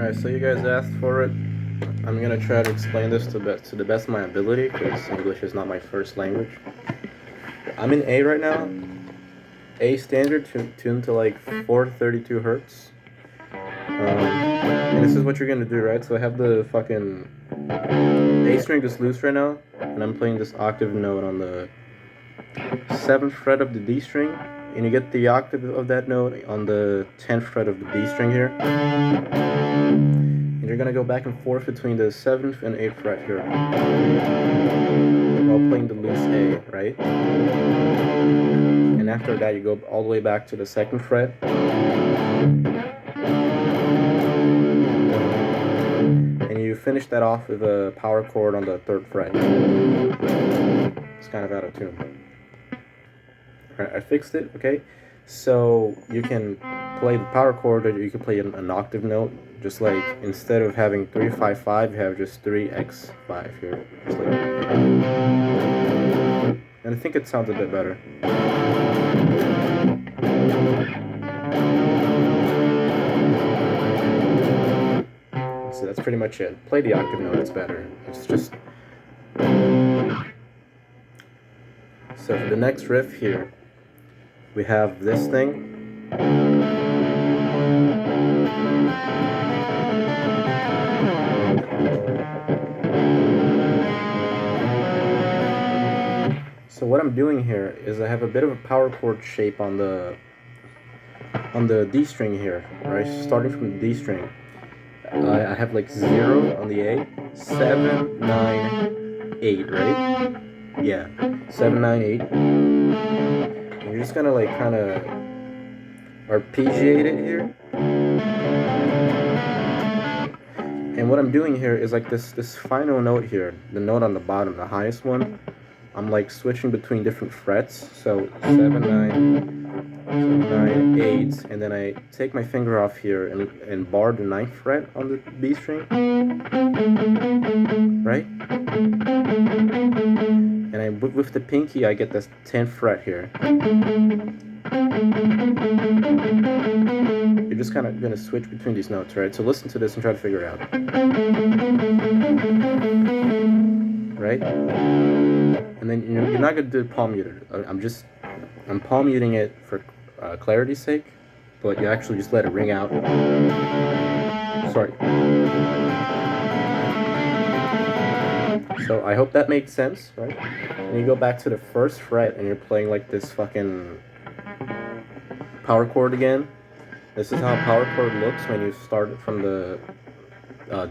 Alright, so you guys asked for it. I'm gonna try to explain this to the best of my ability, because English is not my first language. I'm in A right now. A standard, tuned to like 432 hertz. And this is what you're gonna do, right? So I have the fucking A string just loose right now, and I'm playing this octave note on the 7th fret of the D string, and you get the octave of that note on the 10th fret of the D string here. And you're gonna go back and forth between the 7th and 8th fret here while playing the loose A, right? And after that, you go all the way back to the 2nd fret. And you finish that off with a power chord on the 3rd fret. It's kind of out of tune. Alright, I fixed it, okay? So you can play the power chord, or you can play an octave note, just like instead of having 3-5-5, you have just 3x5 here. Just like, and I think it sounds a bit better. So that's pretty much it. Play the octave note, it's better. It's just... So for the next riff here, we have this thing. So what I'm doing here is I have a bit of a power chord shape on the D string here, right? Starting from the D string. I have like 0 on the A, 7, 9, 8, right? Yeah, 7, 9, 8. And you're just gonna like kind of arpeggiate it here. And what I'm doing here is like this final note here, the note on the bottom, the highest one. I'm like switching between different frets, so 7, 9, 8, and then I take my finger off here and bar the 9th fret on the B string, right? And with the pinky, I get this 10th fret here. You're just kind of going to switch between these notes, right? So listen to this and try to figure it out. Right? And then you're not going to do palm muted. I'm palm muting it for clarity's sake, but you actually just let it ring out. Sorry. So I hope that made sense, right? And you go back to the 1st fret and you're playing like this fucking power chord again. This is how a power chord looks when you start it from the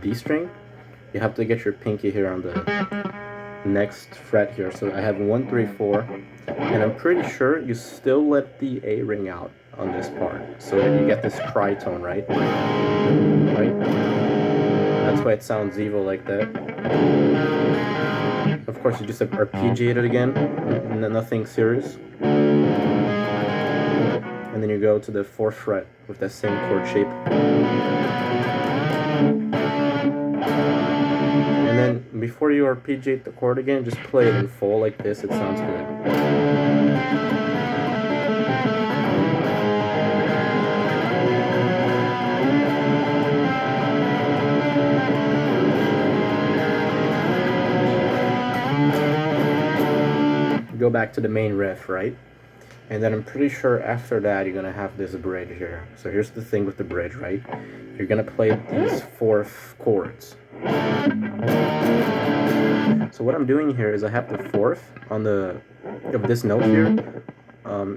D string. You have to get your pinky here on the next fret here. So I have 1, 3, 4, and I'm pretty sure you still let the A ring out on this part, so that you get this tritone, right? Right? That's why it sounds evil like that. Of course, you just arpeggiate it again, nothing serious. And then you go to the 4th fret with that same chord shape. And then before you arpeggiate the chord again, just play it in full like this, it sounds good. Go back to the main riff, right? And then I'm pretty sure after that you're gonna have this bridge here. So here's the thing with the bridge, right? You're gonna play these 4 chords. So what I'm doing here is I have the 4th on of this note here.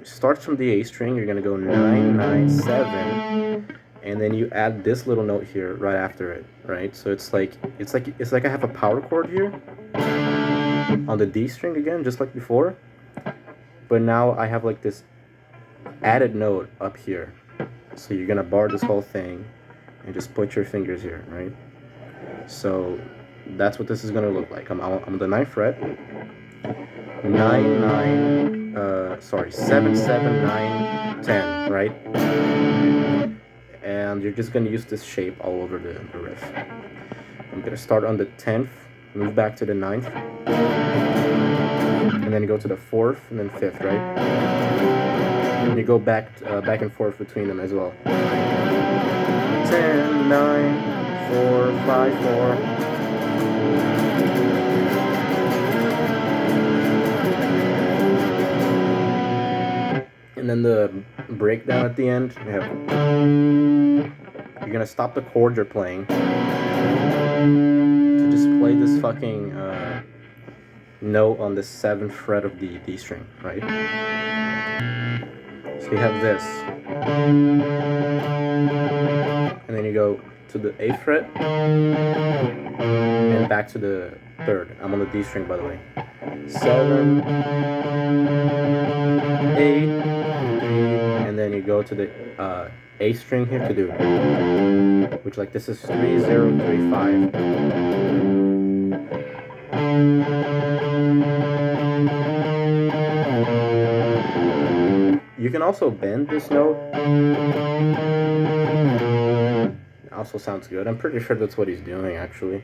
Starts from the A string. You're gonna go 9, 9, 7, and then you add this little note here right after it, right? So it's like I have a power chord here on the D string again, just like before. But now I have like this added note up here. So you're gonna bar this whole thing and just put your fingers here, right? So that's what this is gonna look like. I'm on the 9th fret. 7, 7, 9, 10, right? And you're just gonna use this shape all over the riff. I'm gonna start on the 10th, move back to the 9th, and then you go to the 4th and then 5th, right? And you go back and forth between them as well. 10, 9, 4, 5, 4. And then the breakdown at the end, you're gonna stop the chord you're playing to just play this fucking note on the 7th fret of the D string, right? So you have this, and then you go to the 8th fret and back to the 3rd. I'm on the D string, by the way. 7, 8, and then you go to the A string here to do, which like this is 3, 0, 3, 5. You can also bend this note. It also sounds good. I'm pretty sure that's what he's doing actually.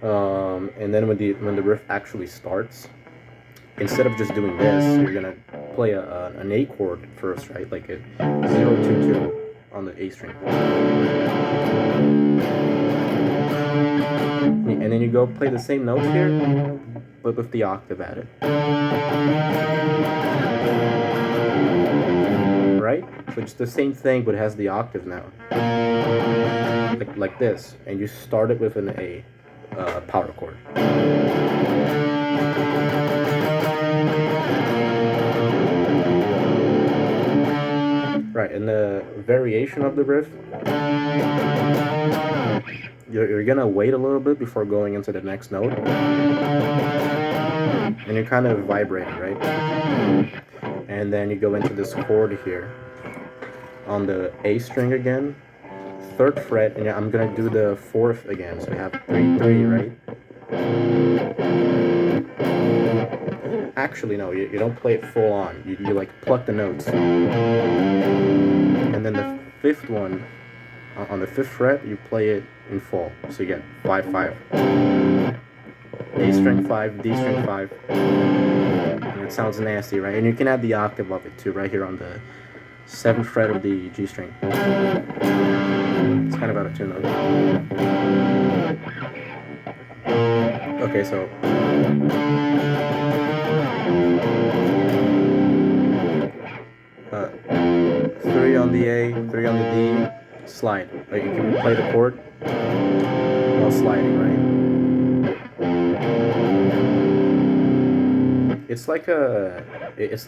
And then when the riff actually starts, instead of just doing this, you're gonna play an A chord first, right? Like a 0, 2, 2 on the A string. And then you go play the same notes here, but with the octave added. Right? So it's the same thing, but it has the octave now. Like this. And you start it with an A power chord. Right, and the variation of the riff, you're gonna wait a little bit before going into the next note, and you kind of vibrate it, right? And then you go into this chord here on the A string again, 3rd fret, and I'm gonna do the 4th again, so you have 3, 3, right? Actually, no, you don't play it full on. You like pluck the notes. And then the 5th one, on the 5th fret, you play it in full. So you get 5, 5. A string 5, D string 5. And it sounds nasty, right? And you can add the octave of it too, right here on the 7th fret of the G string. It's kind of out of tune though. Okay, so 3 on the A, 3 on the D, slide. Like you can play the chord while sliding, right? It's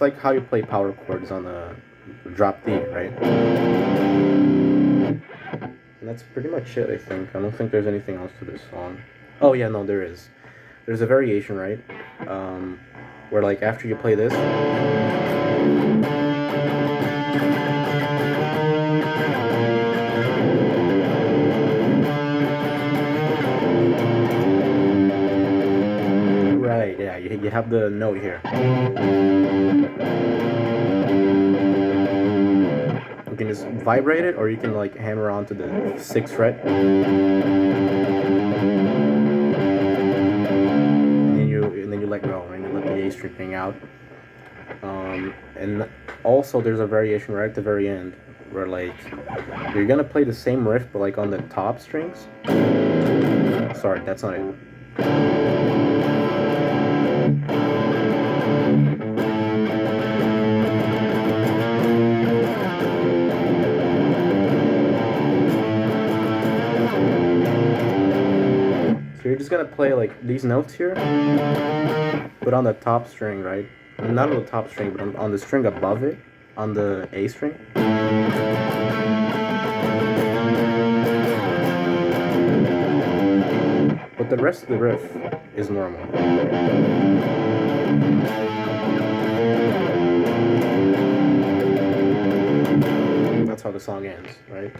like how you play power chords on the drop D, right? And that's pretty much it, I think. I don't think there's anything else to this song. Oh yeah, no, there is. There's a variation, right? Where like after you play this, right, yeah, you have the note here. You can just vibrate it, or you can like hammer onto the 6th fret. And then you let go, and you let the A string hang out. And also there's a variation right at the very end where like you're gonna play the same riff but like on the top strings. Sorry, that's not it. So you're just gonna play like these notes here, but on the top string, right? Not on the top string, but on the string above it, on the A string. But the rest of the riff is normal. That's how the song ends, right?